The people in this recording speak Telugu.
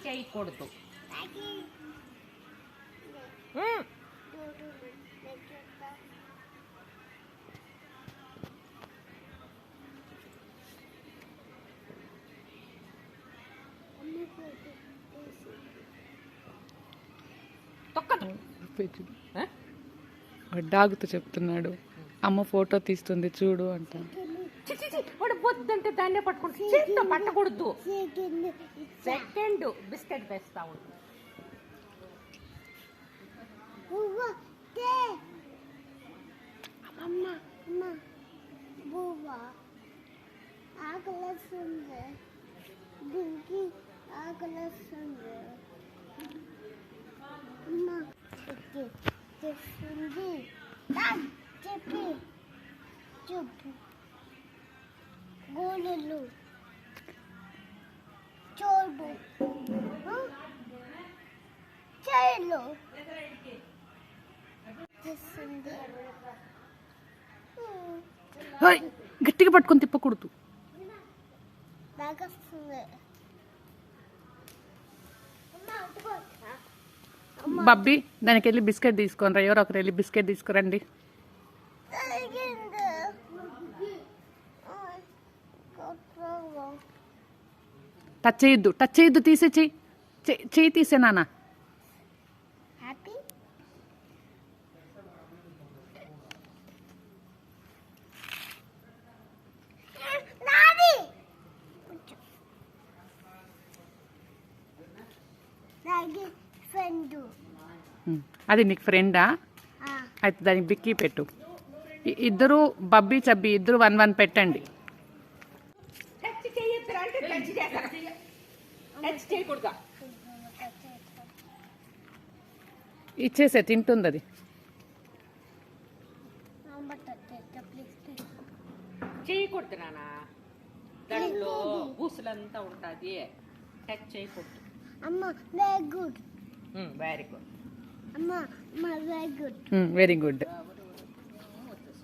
చేయకూడదు. డాగ్తో చెప్తున్నాడు, అమ్మ ఫోటో తీస్తుంది చూడు అంట. వాడు వద్దంటే దాన్నే పట్టుకుంటు, చేతితో పట్టకూడదు. సెకండ్ బిస్కెట్ వేస్తా ఉంటుంది. గోళలు చూడు చేయలు గట్టిగా పట్టుకొని తిప్పకూడదు. బబ్బీ దానికి వెళ్ళి బిస్కెట్ తీసుకొని రా, ఎవరో ఒకరు వెళ్ళి బిస్కెట్ తీసుకురండి. టచ్ చేయొద్దు, తీసే చెయ్యి తీసే నాన్న. అది నీకు ఫ్రెండా? అయితే దానికి బిక్కీ పెట్టు. ఇద్దరు బబ్బీ చబ్బీ ఇద్దరు 1-1 పెట్టండి. ఇచ్చేసే, తింటుంది అది. చేయకూడదు నాన్న, దాంట్లో బూసులంతా ఉంటుంది. టచ్ చేయకూడదు. Very good. Very good. Very good. Very good.